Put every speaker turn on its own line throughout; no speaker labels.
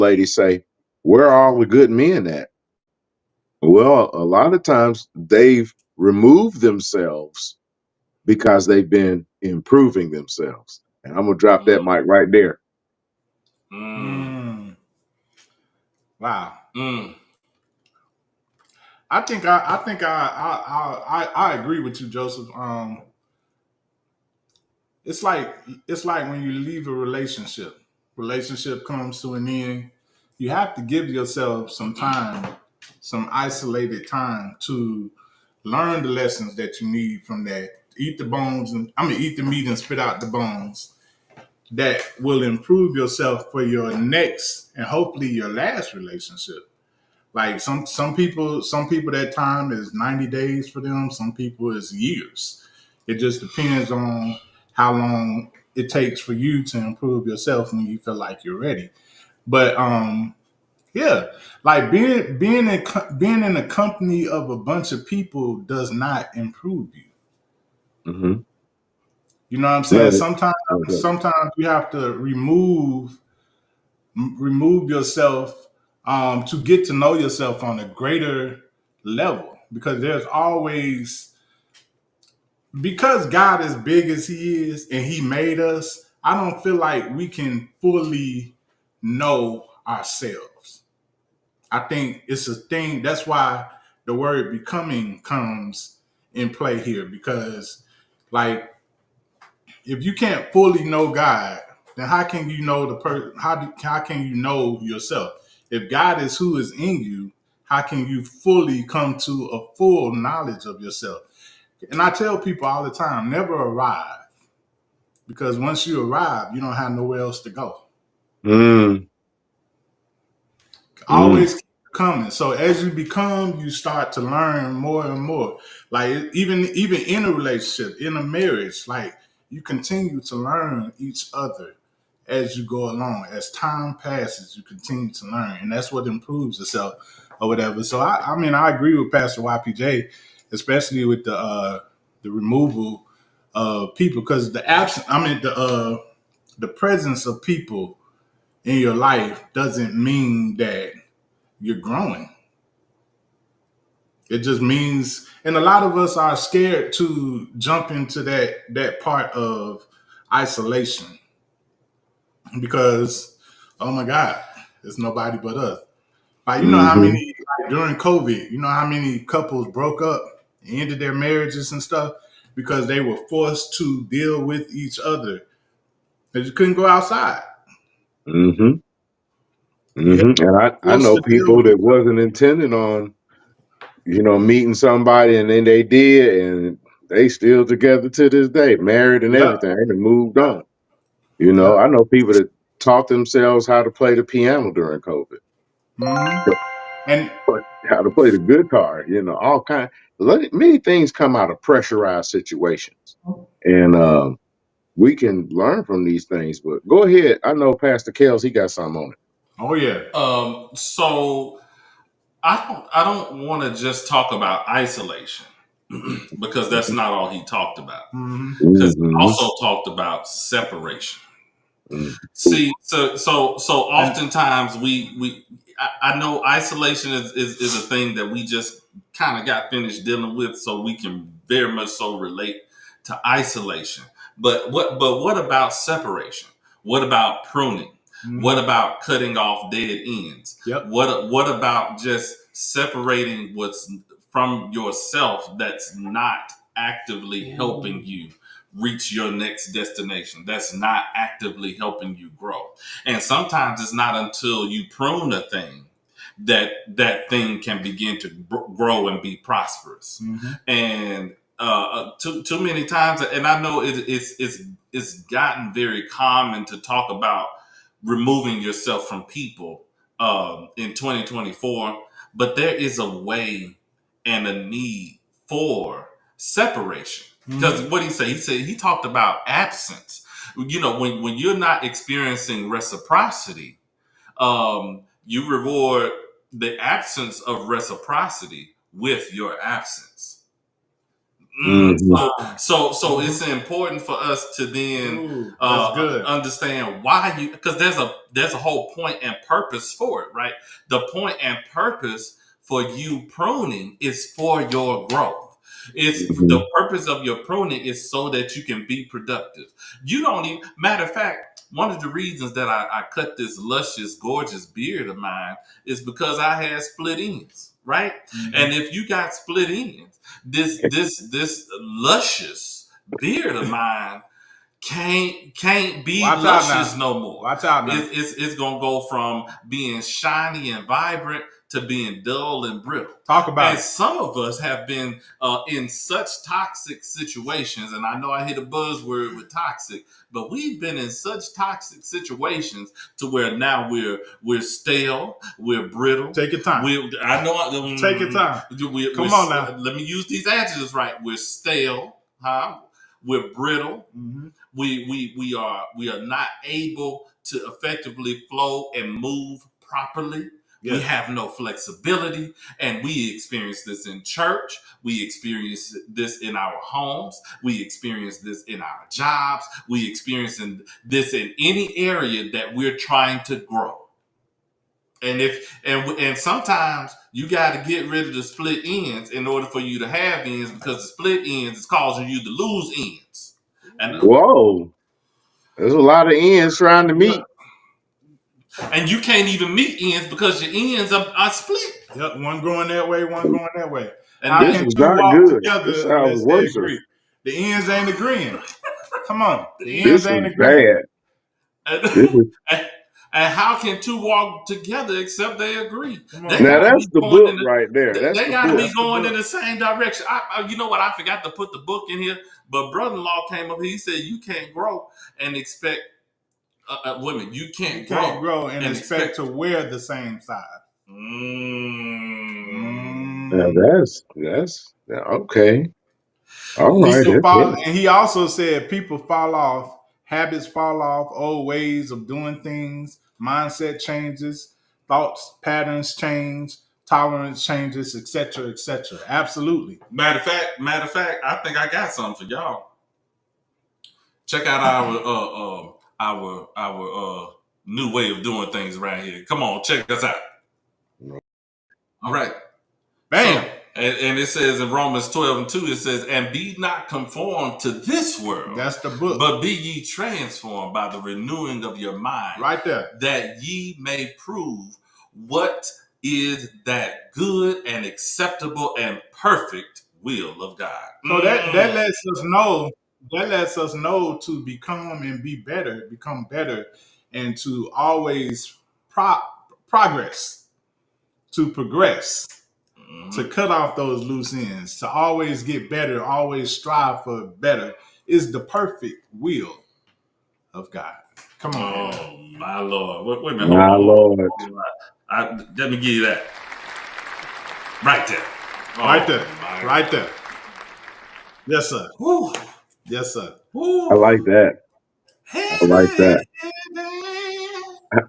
ladies say, where are all the good men at? Well, a lot of times they've removed themselves because they've been improving themselves. And I'm gonna drop that mic right there.
Wow.
Mm.
I think I agree with you, Joseph. It's like when you leave a relationship. Relationship comes to an end. You have to give yourself some time, some isolated time to learn the lessons that you need from that. Eat the bones and eat the meat and spit out the bones. That will improve yourself for your next and hopefully your last relationship. Like some people that time is 90 days for them. Some people is years. It just depends on how long it takes for you to improve yourself when you feel like you're ready. But yeah, like being in the company of a bunch of people does not improve you.
Mm-hmm.
You know what I'm saying? Sometimes you have to remove yourself to get to know yourself on a greater level, because there's always, because God is big as he is and he made us, I don't feel like we can fully know ourselves. I think it's a thing. That's why the word becoming comes in play here, because like if you can't fully know God, then how can you know the person? How can you know yourself? If God is who is in you, how can you fully come to a full knowledge of yourself? And I tell people all the time, never arrive, because once you arrive, you don't have nowhere else to go. Always keep coming. So as you become, you start to learn more and more. Like even in a relationship, in a marriage, like you continue to learn each other as you go along. As time passes, you continue to learn, and that's what improves yourself or whatever. So I agree with Pastor YPJ, especially with the removal of people, because the presence of people in your life doesn't mean that you're growing. It just means, and a lot of us are scared to jump into that part of isolation, because, oh my God, it's nobody but us. Like, you know how
Mm-hmm.
many, like during COVID, you know how many couples broke up, ended their marriages and stuff because they were forced to deal with each other. They just couldn't go outside.
Mm-hmm.
You had
Mm-hmm. And I
forced
know
to deal
people
with
that
each
wasn't intending on, meeting somebody, and then they did, and they still together to this day, married and
other. Yep.
everything, and moved
Yep.
on.
Yep.
I know people that taught themselves how to play the piano during COVID,
Mm-hmm. And
but how to play the guitar, all kind. Many things come out of pressurized situations, and we can learn from these things. But go ahead. I know Pastor Kels, he got something on it.
oh yeah.
So I don't want to just talk about isolation because that's not all he talked about.
Mm-hmm.
Because he
Mm-hmm.
also talked about separation.
Mm-hmm.
See, so
And
oftentimes I know isolation is a thing that we just kind of got finished dealing with, so we can very much so relate to isolation. But what about separation? What about pruning? What
mm-hmm.
about cutting off dead ends?
Yep.
What about just separating what's from yourself that's not actively helping you reach your next destination, that's not actively helping you grow? And sometimes it's not until you prune a thing that that thing can begin to grow and be prosperous.
Mm-hmm.
And too many times, and I know it's gotten very common to talk about removing yourself from people in 2024, but there is a way and a need for separation. Because
Mm-hmm.
what he talked about absence. When you're not experiencing reciprocity, you reward the absence of reciprocity with your absence. So it's important for us to then
that's good.
understand why you, because there's a whole point and purpose for it, right? The point and purpose for you pruning is for your growth. It's the purpose of your pruning is so that you can be productive. You don't even, matter of fact, one of the reasons that I cut this luscious, gorgeous beard of mine is because I had split ends, right? And if you got split ends, this luscious beard of mine can't be luscious no more.
Watch out now.
It's gonna go from being shiny and vibrant to being dull and brittle.
Talk about
it. Some of us have been in such toxic situations, and I know I hit a buzzword with toxic, but we've been in such toxic situations to where now we're stale, we're brittle.
Take your time.
I know.
Take your time. Come on now.
Let me use these adjectives right. We're stale, we're brittle. We are not able to effectively flow and move properly. Yes. We have no flexibility, and we experience this in church. We experience this in our homes. We experience this in our jobs. We experience this in any area that we're trying to grow. And sometimes you got to get rid of the split ends in order for you to have ends, because the split ends is causing you to lose ends. And
whoa, there's a lot of ends trying to meet.
And you can't even meet ends because your ends are split.
Yep, one going that way, one going that way.
And how can two walk together
unless they agree? The ends ain't agreeing. Come on, the ends ain't agreeing.
And how can two walk together except they agree?
Now that's the book right there.
They gotta be going in the same direction. You know what? I forgot to put the book in here, but brother-in-law came up. He said you can't grow and expect. Women, you can't grow
and expect to wear the same size.
Now that's okay. All right.
And he also said people fall off, habits fall off, old ways of doing things, mindset changes, thoughts patterns change, tolerance changes, etc., etc. Absolutely.
Matter of fact, I think I got something for y'all. Check out our new way of doing things right here. Come on, check us out. All right.
Bam.
So, and it says in Romans 12:2, it says, and be not conformed to this world.
That's the book.
But be ye transformed by the renewing of your mind.
Right there.
That ye may prove what is that good and acceptable and perfect will of God.
So that lets us know. That lets us know to become and become better, and to always progress, to cut off those loose ends, to always get better, always strive for better, is the perfect will of God. Come on.
Oh, my Lord. Wait a minute.
My Lord.
Let me give you that. Right there.
Right there. Yes, sir.
Woo.
Yes, sir.
I like that.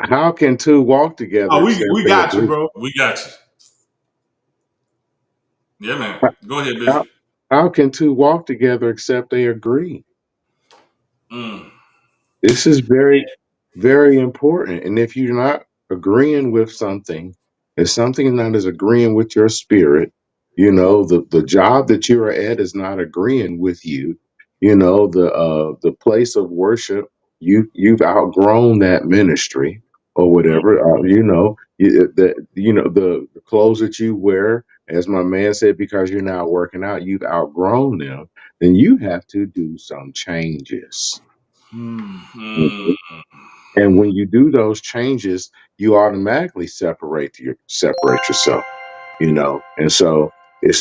How can two walk together?
Oh, we got you, bro.
We got you. Yeah, man. Go ahead, Bishop.
How can two walk together except they agree? This is very, very important. And if you're not agreeing with something, if something that is agreeing with your spirit, the job that you are at is not agreeing with you. The place of worship, you've outgrown that ministry or whatever. The clothes that you wear, as my man said, because you're now working out, you've outgrown them. Then you have to do some changes. And when you do those changes, you automatically separate yourself. And so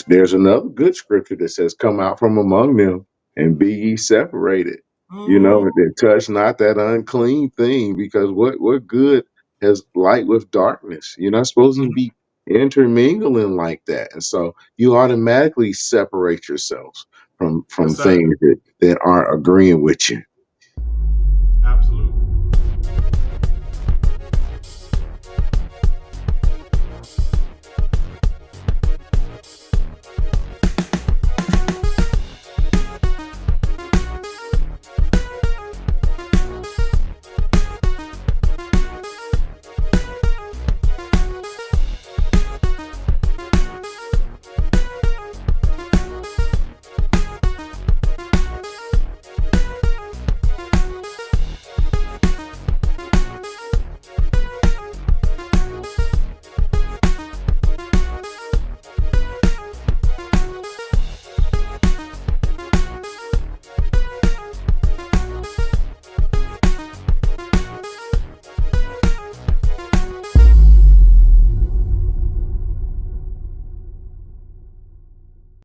there's another good scripture that says, come out from among them and be ye separated. And touch not that unclean thing, because what good has light with darkness? You're not supposed to be intermingling like that. And so you automatically separate yourselves from things that aren't agreeing with you.